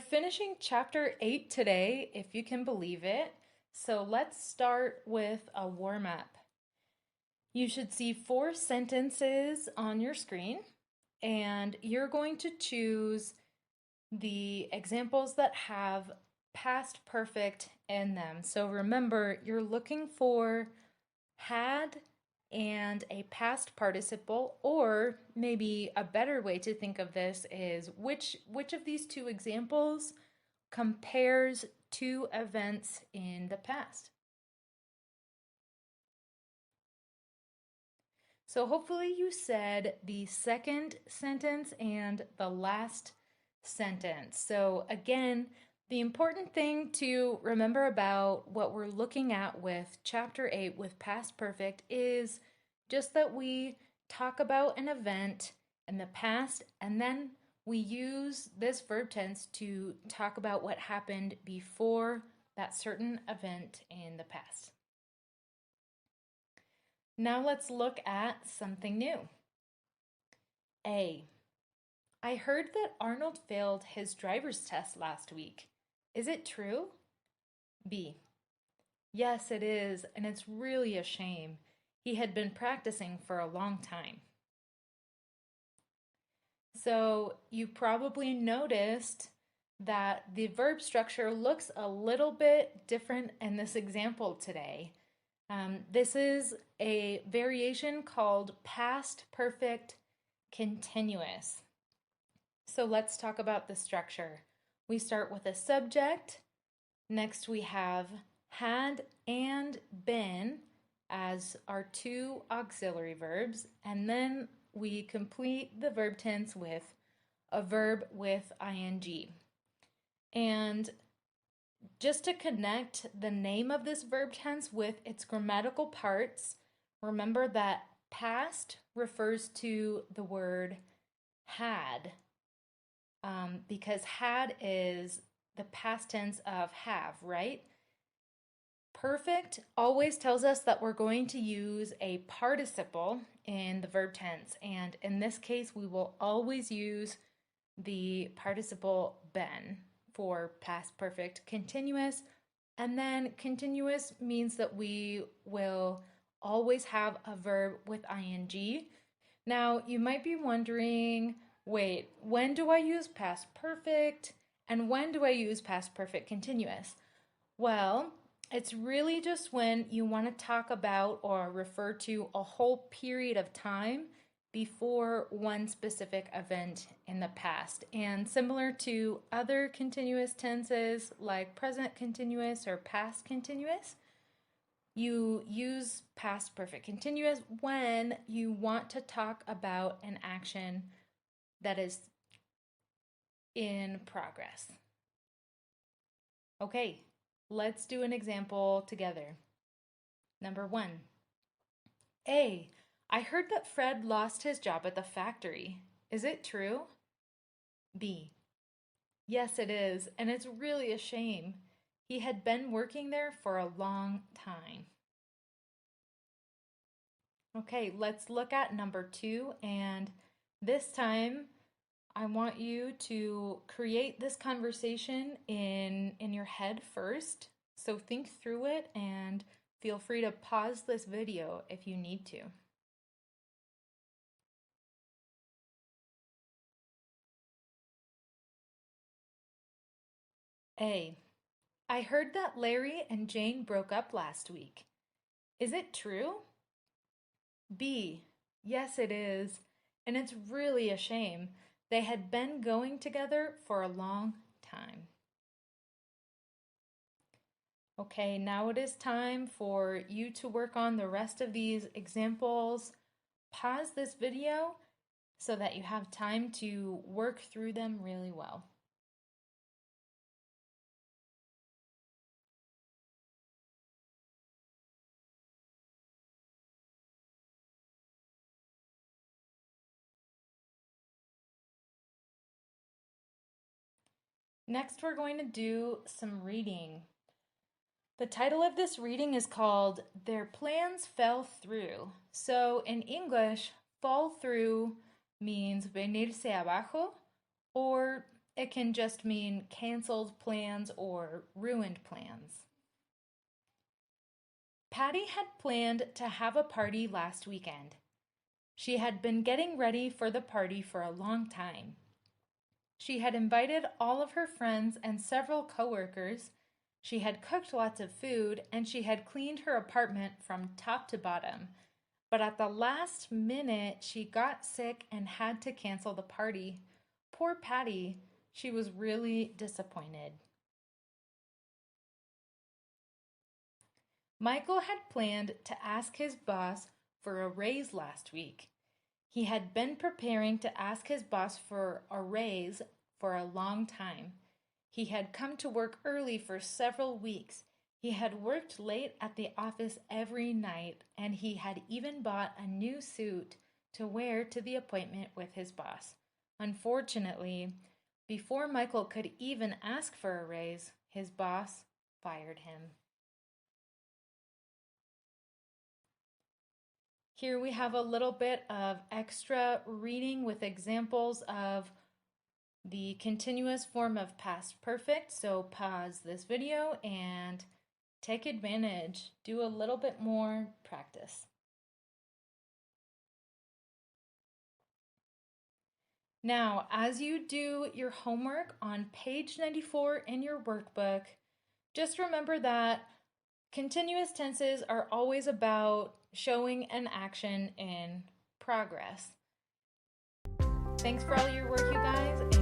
are finishing chapter 8 today, if you can believe it. So let's start with a warm up. You should see 4 sentences on your screen, and you're going to choose the examples that have past perfect in them. So remember, you're looking for had and a past participle, or maybe a better way to think of this is which of these 2 examples compares 2 events in the past. So hopefully you said the second sentence and the last sentence. So again, the important thing to remember about what we're looking at with chapter 8 with past perfect is just that we talk about an event in the past and then we use this verb tense to talk about what happened before that certain event in the past. Now let's look at something new. A. I heard that Arnold failed his driver's test last week. Is it true? B. Yes, it is, and it's really a shame. He had been practicing for a long time. So you probably noticed that the verb structure looks a little bit different in this example today. This is a variation called past perfect continuous. So let's talk about the structure. We start with a subject. Next we have had and been as our 2 auxiliary verbs. And then we complete the verb tense with a verb with ing. And just to connect the name of this verb tense with its grammatical parts, remember that past refers to the word had, because had is the past tense of have, right? Perfect always tells us that we're going to use a participle in the verb tense, and in this case, we will always use the participle been for past perfect continuous, and then continuous means that we will always have a verb with ing. Now, you might be wondering, wait, when do I use past perfect and when do I use past perfect continuous? Well, it's really just when you want to talk about or refer to a whole period of time before one specific event in the past. And similar to other continuous tenses like present continuous or past continuous, you use past perfect continuous when you want to talk about an action that is in progress. Okay, let's do an example together. Number 1. A. I heard that Fred lost his job at the factory. Is it true? B. Yes, it is, and it's really a shame. He had been working there for a long time. Okay, let's look at number 2, and this time I want you to create this conversation in your head first. So think through it and feel free to pause this video if you need to. A. I heard that Larry and Jane broke up last week. Is it true? B. Yes, it is, and it's really a shame. They had been going together for a long time. Okay, now it is time for you to work on the rest of these examples. Pause this video so that you have time to work through them really well. Next, we're going to do some reading. The title of this reading is called Their Plans Fell Through. So in English, fall through means venirse abajo, or it can just mean canceled plans or ruined plans. Patty had planned to have a party last weekend. She had been getting ready for the party for a long time. She had invited all of her friends and several coworkers. She had cooked lots of food and she had cleaned her apartment from top to bottom. But at the last minute, she got sick and had to cancel the party. Poor Patty, she was really disappointed. Michael had planned to ask his boss for a raise last week. He had been preparing to ask his boss for a raise for a long time. He had come to work early for several weeks. He had worked late at the office every night, and he had even bought a new suit to wear to the appointment with his boss. Unfortunately, before Michael could even ask for a raise, his boss fired him. Here we have a little bit of extra reading with examples of the continuous form of past perfect. So pause this video and take advantage. Do a little bit more practice. Now, as you do your homework on page 94 in your workbook, just remember that continuous tenses are always about showing an action in progress. Thanks for all your work, you guys.